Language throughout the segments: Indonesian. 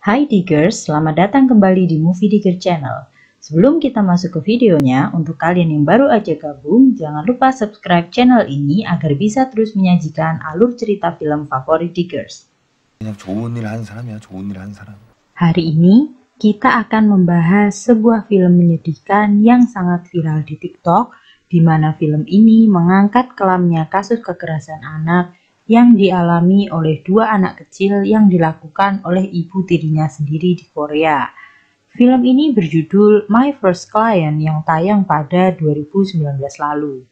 Hai Diggers, selamat datang kembali di Movie Digger Channel. Sebelum kita masuk ke videonya, untuk kalian yang baru aja gabung, jangan lupa subscribe channel ini agar bisa terus menyajikan alur cerita film favorit Diggers. 그냥 좋은 일 하는 사람이야. 좋은 일 하는 사람. Hari ini, kita akan membahas sebuah film menyedihkan yang sangat viral di TikTok, di mana film ini mengangkat kelamnya kasus kekerasan anak yang dialami oleh dua anak kecil yang dilakukan oleh ibu tirinya sendiri di Korea. Film ini berjudul My First Client yang tayang pada 2019 lalu.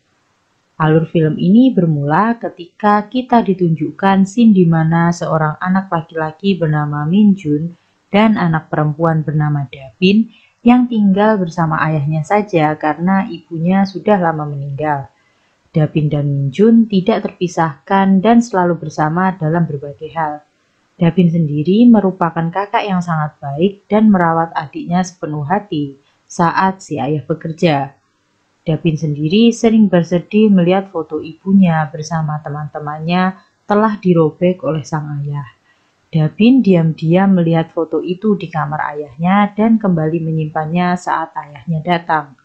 Alur film ini bermula ketika kita ditunjukkan scene di mana seorang anak laki-laki bernama Min Jun dan anak perempuan bernama Dabin yang tinggal bersama ayahnya saja karena ibunya sudah lama meninggal. Dabin dan Min Jun tidak terpisahkan dan selalu bersama dalam berbagai hal. Dabin sendiri merupakan kakak yang sangat baik dan merawat adiknya sepenuh hati saat si ayah bekerja. Dabin sendiri sering bersedih melihat foto ibunya bersama teman-temannya telah dirobek oleh sang ayah. Dabin diam-diam melihat foto itu di kamar ayahnya dan kembali menyimpannya saat ayahnya datang.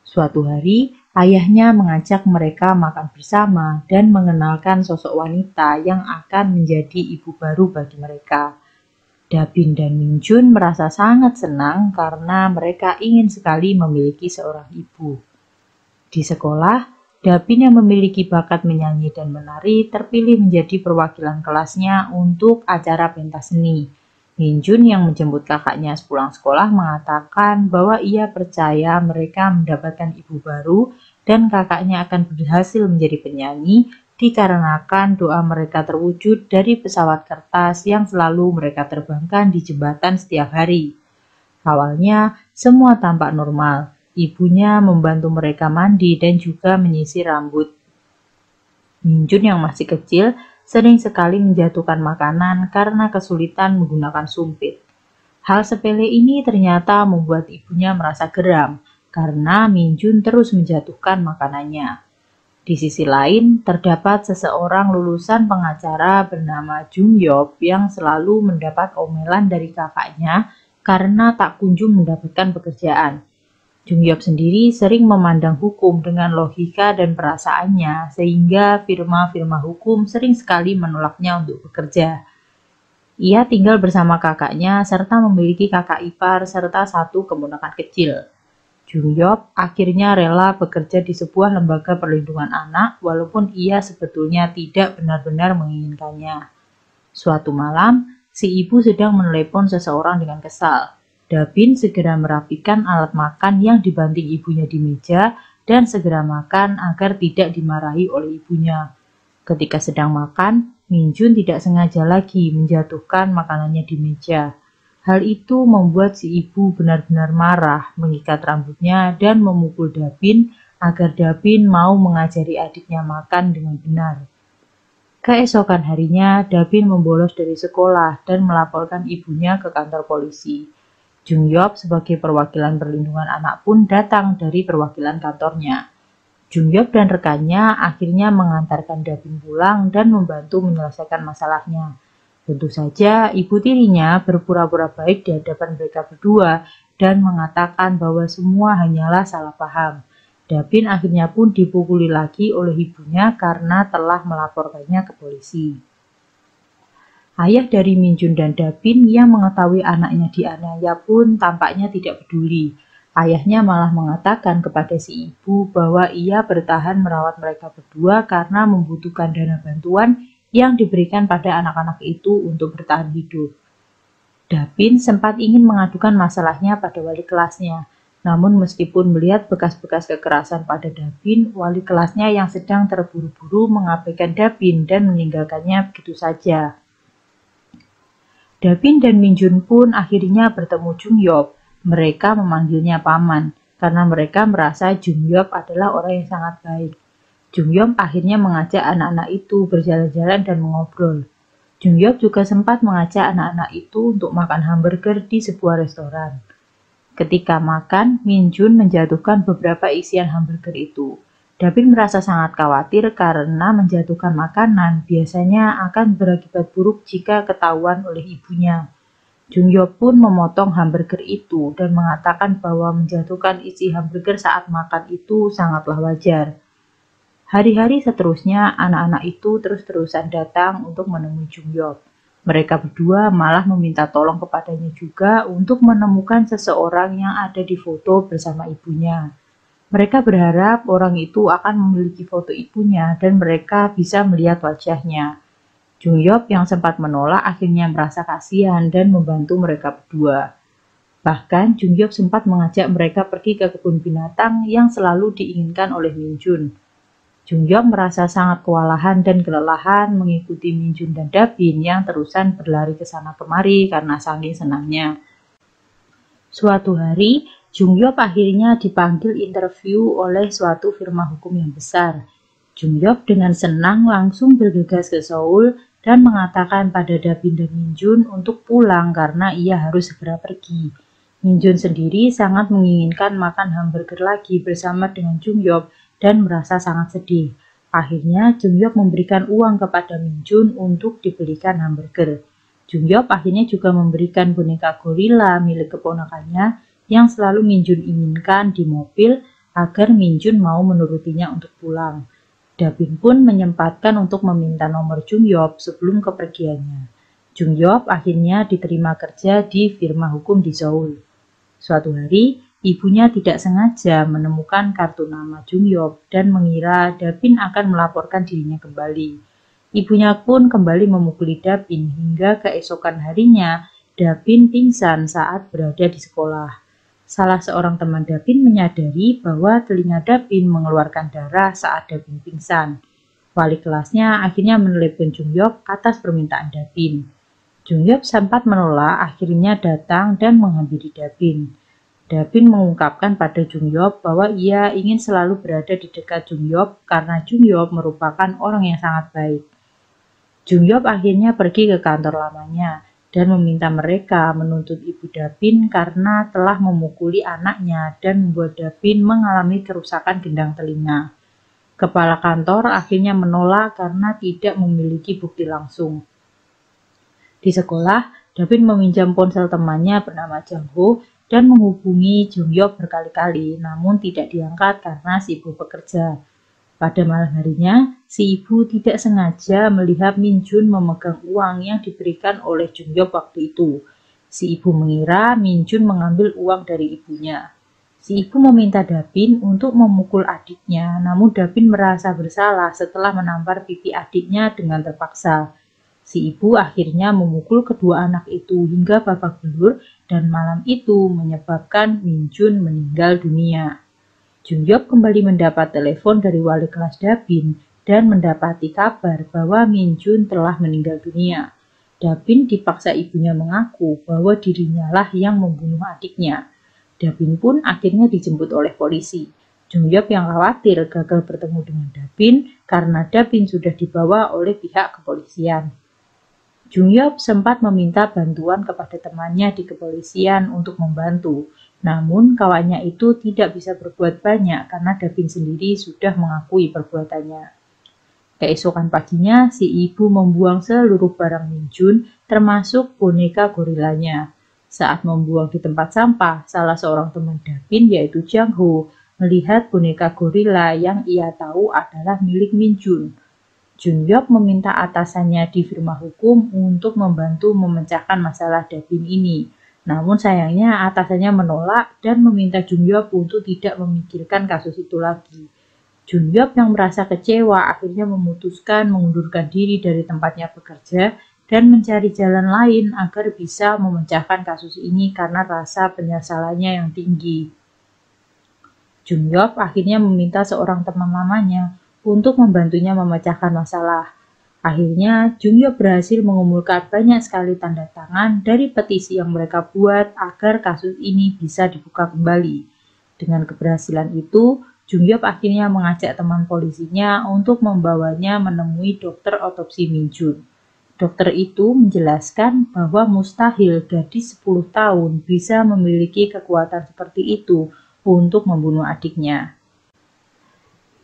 Suatu hari, ayahnya mengajak mereka makan bersama dan mengenalkan sosok wanita yang akan menjadi ibu baru bagi mereka. Dabin dan Min Jun merasa sangat senang karena mereka ingin sekali memiliki seorang ibu. Di sekolah, Dabin yang memiliki bakat menyanyi dan menari terpilih menjadi perwakilan kelasnya untuk acara pentas seni. Min Jun yang menjemput kakaknya sepulang sekolah mengatakan bahwa ia percaya mereka mendapatkan ibu baru dan kakaknya akan berhasil menjadi penyanyi dikarenakan doa mereka terwujud dari pesawat kertas yang selalu mereka terbangkan di jembatan setiap hari. Awalnya, semua tampak normal. Ibunya membantu mereka mandi dan juga menyisir rambut. Min Jun yang masih kecil sering sekali menjatuhkan makanan karena kesulitan menggunakan sumpit. Hal sepele ini ternyata membuat ibunya merasa geram karena Min Jun terus menjatuhkan makanannya. Di sisi lain, terdapat seseorang lulusan pengacara bernama Jung Yop yang selalu mendapat omelan dari kakaknya karena tak kunjung mendapatkan pekerjaan. Jung Yop sendiri sering memandang hukum dengan logika dan perasaannya, sehingga firma-firma hukum sering sekali menolaknya untuk bekerja. Ia tinggal bersama kakaknya serta memiliki kakak ipar serta satu keponakan kecil. Jung Yop akhirnya rela bekerja di sebuah lembaga perlindungan anak walaupun ia sebetulnya tidak benar-benar menginginkannya. Suatu malam, si ibu sedang menelepon seseorang dengan kesal. Dabin segera merapikan alat makan yang dibanting ibunya di meja dan segera makan agar tidak dimarahi oleh ibunya. Ketika sedang makan, Min Jun tidak sengaja lagi menjatuhkan makanannya di meja. Hal itu membuat si ibu benar-benar marah, mengikat rambutnya dan memukul Dabin agar Dabin mau mengajari adiknya makan dengan benar. Keesokan harinya, Dabin membolos dari sekolah dan melaporkan ibunya ke kantor polisi. Jung Yop sebagai perwakilan perlindungan anak pun datang dari perwakilan kantornya. Jung Yop dan rekannya akhirnya mengantarkan Dabin pulang dan membantu menyelesaikan masalahnya. Tentu saja ibu tirinya berpura-pura baik di hadapan mereka berdua dan mengatakan bahwa semua hanyalah salah paham. Dabin akhirnya pun dipukuli lagi oleh ibunya karena telah melaporkannya ke polisi. Ayah dari Min Jun dan Dabin yang mengetahui anaknya dianiaya pun tampaknya tidak peduli. Ayahnya malah mengatakan kepada si ibu bahwa ia bertahan merawat mereka berdua karena membutuhkan dana bantuan yang diberikan pada anak-anak itu untuk bertahan hidup. Dabin sempat ingin mengadukan masalahnya pada wali kelasnya. Namun meskipun melihat bekas-bekas kekerasan pada Dabin, wali kelasnya yang sedang terburu-buru mengabaikan Dabin dan meninggalkannya begitu saja. Dabin dan Min Jun pun akhirnya bertemu Jung Yop. Mereka memanggilnya paman, karena mereka merasa Jung Yop adalah orang yang sangat baik. Jung Yop akhirnya mengajak anak-anak itu berjalan-jalan dan mengobrol. Jung Yop juga sempat mengajak anak-anak itu untuk makan hamburger di sebuah restoran. Ketika makan, Min Jun menjatuhkan beberapa isian hamburger itu. Dabin merasa sangat khawatir karena menjatuhkan makanan biasanya akan berakibat buruk jika ketahuan oleh ibunya. Jung Yeop pun memotong hamburger itu dan mengatakan bahwa menjatuhkan isi hamburger saat makan itu sangatlah wajar. Hari-hari seterusnya, anak-anak itu terus-terusan datang untuk menemui Jung Yeop. Mereka berdua malah meminta tolong kepadanya juga untuk menemukan seseorang yang ada di foto bersama ibunya. Mereka berharap orang itu akan memiliki foto ibunya dan mereka bisa melihat wajahnya. Jung Yeop yang sempat menolak akhirnya merasa kasihan dan membantu mereka berdua. Bahkan Jung Yeop sempat mengajak mereka pergi ke kebun binatang yang selalu diinginkan oleh Min Jun. Jung Yeop merasa sangat kewalahan dan kelelahan mengikuti Min Jun dan Da Bin yang terusan berlari ke sana kemari karena saking senangnya. Suatu hari, Jung Yeop akhirnya dipanggil interview oleh suatu firma hukum yang besar. Jung Yeop dengan senang langsung bergegas ke Seoul dan mengatakan pada Da Bin dan Min Jun untuk pulang karena ia harus segera pergi. Min Jun sendiri sangat menginginkan makan hamburger lagi bersama dengan Jung Yeop dan merasa sangat sedih. Akhirnya Jung Yeop memberikan uang kepada Min Jun untuk dibelikan hamburger. Jung Yeop akhirnya juga memberikan boneka gorila milik keponakannya yang selalu Min Jun inginkan di mobil agar Min Jun mau menurutinya untuk pulang. Da Bin pun menyempatkan untuk meminta nomor Jung Yeop sebelum kepergiannya. Jung Yeop akhirnya diterima kerja di firma hukum di Seoul. Suatu hari, ibunya tidak sengaja menemukan kartu nama Jung Yeop dan mengira Da Bin akan melaporkan dirinya kembali. Ibunya pun kembali memukuli Da Bin hingga keesokan harinya Da Bin pingsan saat berada di sekolah. Salah seorang teman Da Bin menyadari bahwa telinga Da Bin mengeluarkan darah saat Da Bin pingsan. Wali kelasnya akhirnya menelepon Jung Yeop atas permintaan Da Bin. Jung Yeop sempat menolak, akhirnya datang dan menghampiri Da Bin. Da Bin mengungkapkan pada Jung Yeop bahwa ia ingin selalu berada di dekat Jung Yeop karena Jung Yeop merupakan orang yang sangat baik. Jung Yeop akhirnya pergi ke kantor lamanya dan meminta mereka menuntut ibu Da Bin karena telah memukuli anaknya dan membuat Da Bin mengalami kerusakan gendang telinga. Kepala kantor akhirnya menolak karena tidak memiliki bukti langsung. Di sekolah, Da Bin meminjam ponsel temannya bernama Jang Ho dan menghubungi Jung Yeop berkali-kali, namun tidak diangkat karena sibuk bekerja. Pada malam harinya, si ibu tidak sengaja melihat Min Jun memegang uang yang diberikan oleh Jung Yeop waktu itu. Si ibu mengira Min Jun mengambil uang dari ibunya. Si ibu meminta Da Bin untuk memukul adiknya, namun Da Bin merasa bersalah setelah menampar pipi adiknya dengan terpaksa. Si ibu akhirnya memukul kedua anak itu hingga babak belur dan malam itu menyebabkan Min Jun meninggal dunia. Jung Yeop kembali mendapat telepon dari wali kelas Da Bin dan mendapati kabar bahwa Min Jun telah meninggal dunia. Da Bin dipaksa ibunya mengaku bahwa dirinya lah yang membunuh adiknya. Da Bin pun akhirnya dijemput oleh polisi. Jung Yeop yang khawatir gagal bertemu dengan Da Bin karena Da Bin sudah dibawa oleh pihak kepolisian. Jung Yeop sempat meminta bantuan kepada temannya di kepolisian untuk membantu. Namun kawannya itu tidak bisa berbuat banyak karena Da Bin sendiri sudah mengakui perbuatannya. Keesokan paginya, si ibu membuang seluruh barang Min Jun termasuk boneka gorilanya. Saat membuang di tempat sampah, salah seorang teman Da Bin yaitu Jang Ho melihat boneka gorila yang ia tahu adalah milik Min Jun. Jung Yeop meminta atasannya di firma hukum untuk membantu memecahkan masalah Da Bin ini. Namun sayangnya atasannya menolak dan meminta Jung Yeop untuk tidak memikirkan kasus itu lagi. Jung Yeop yang merasa kecewa akhirnya memutuskan mengundurkan diri dari tempatnya bekerja dan mencari jalan lain agar bisa memecahkan kasus ini karena rasa penyesalannya yang tinggi. Jung Yeop akhirnya meminta seorang teman lamanya untuk membantunya memecahkan masalah. Akhirnya, Jung Yeop berhasil mengumpulkan banyak sekali tanda tangan dari petisi yang mereka buat agar kasus ini bisa dibuka kembali. Dengan keberhasilan itu, Jung Yeop akhirnya mengajak teman polisinya untuk membawanya menemui dokter otopsi Min Jun. Dokter itu menjelaskan bahwa mustahil gadis 10 tahun bisa memiliki kekuatan seperti itu untuk membunuh adiknya.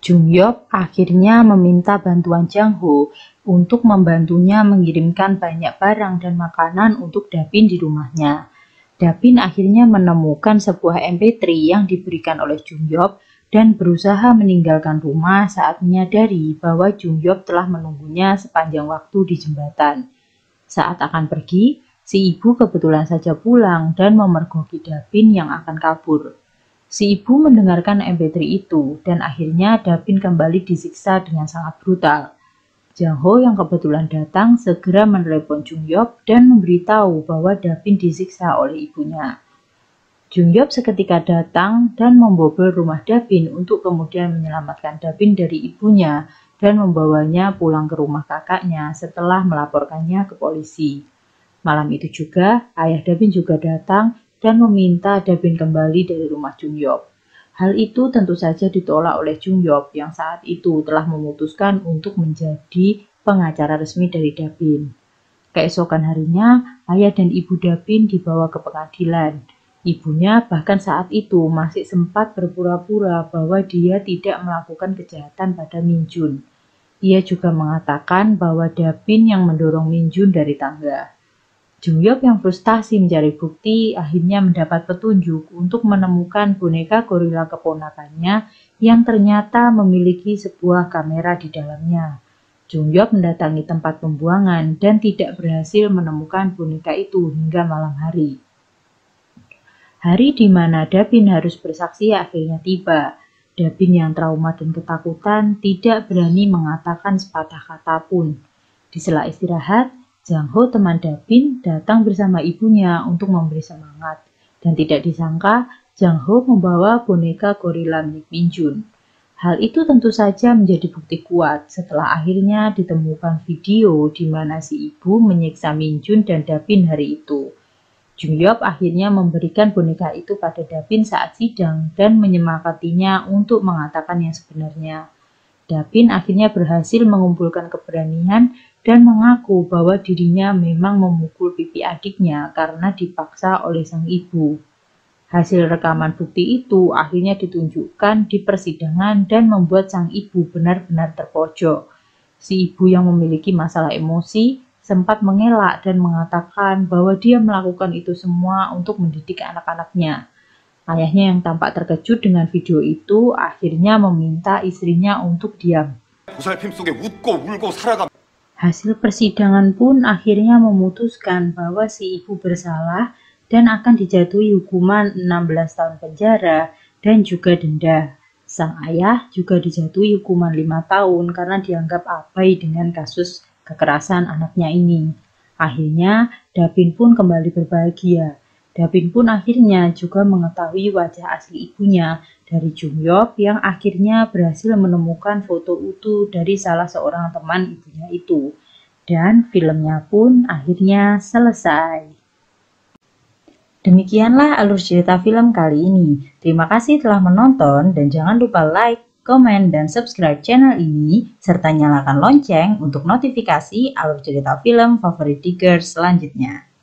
Jung Yeop akhirnya meminta bantuan Jang Ho untuk membantunya mengirimkan banyak barang dan makanan untuk Davin di rumahnya. Davin akhirnya menemukan sebuah MP3 yang diberikan oleh Junhyop dan berusaha meninggalkan rumah saat menyadari bahwa Junhyop telah menunggunya sepanjang waktu di jembatan. Saat akan pergi, si ibu kebetulan saja pulang dan memergoki Davin yang akan kabur. Si ibu mendengarkan MP3 itu dan akhirnya Davin kembali disiksa dengan sangat brutal. Jang Ho yang kebetulan datang segera menelepon Junhyop dan memberitahu bahwa Davin disiksa oleh ibunya. Junhyop seketika datang dan membobol rumah Davin untuk kemudian menyelamatkan Davin dari ibunya dan membawanya pulang ke rumah kakaknya setelah melaporkannya ke polisi. Malam itu juga, ayah Davin juga datang dan meminta Davin kembali dari rumah Junhyop. Hal itu tentu saja ditolak oleh Junhyop yang saat itu telah memutuskan untuk menjadi pengacara resmi dari Davin. Keesokan harinya, ayah dan ibu Davin dibawa ke pengadilan. Ibunya bahkan saat itu masih sempat berpura-pura bahwa dia tidak melakukan kejahatan pada Min Jun. Ia juga mengatakan bahwa Davin yang mendorong Min Jun dari tangga. Junhyop yang frustasi mencari bukti akhirnya mendapat petunjuk untuk menemukan boneka gorila keponakannya yang ternyata memiliki sebuah kamera di dalamnya. Junhyop mendatangi tempat pembuangan dan tidak berhasil menemukan boneka itu hingga malam hari. Hari di mana Davin harus bersaksi akhirnya tiba. Davin yang trauma dan ketakutan tidak berani mengatakan sepatah kata pun. Di sela istirahat, Jang Ho teman Davin datang bersama ibunya untuk memberi semangat. Dan tidak disangka, Jang Ho membawa boneka gorila milik Min Jun. Hal itu tentu saja menjadi bukti kuat setelah akhirnya ditemukan video di mana si ibu menyiksa Min Jun dan Davin hari itu. Junhyop akhirnya memberikan boneka itu pada Davin saat sidang dan menyemangatnya untuk mengatakan yang sebenarnya. Davin akhirnya berhasil mengumpulkan keberanian dan mengaku bahwa dirinya memang memukul pipi adiknya karena dipaksa oleh sang ibu. Hasil rekaman bukti itu akhirnya ditunjukkan di persidangan dan membuat sang ibu benar-benar terpojok. Si ibu yang memiliki masalah emosi sempat mengelak dan mengatakan bahwa dia melakukan itu semua untuk mendidik anak-anaknya. Ayahnya yang tampak terkejut dengan video itu akhirnya meminta istrinya untuk diam. Hasil persidangan pun akhirnya memutuskan bahwa si ibu bersalah dan akan dijatuhi hukuman 16 tahun penjara dan juga denda. Sang ayah juga dijatuhi hukuman 5 tahun karena dianggap abai dengan kasus kekerasan anaknya ini. Akhirnya, Davin pun kembali berbahagia. Davin pun akhirnya juga mengetahui wajah asli ibunya dari Junhyop yang akhirnya berhasil menemukan foto utuh dari salah seorang teman ibunya itu. Dan filmnya pun akhirnya selesai. Demikianlah alur cerita film kali ini. Terima kasih telah menonton dan jangan lupa like, komen, dan subscribe channel ini serta nyalakan lonceng untuk notifikasi alur cerita film favorit Digger selanjutnya.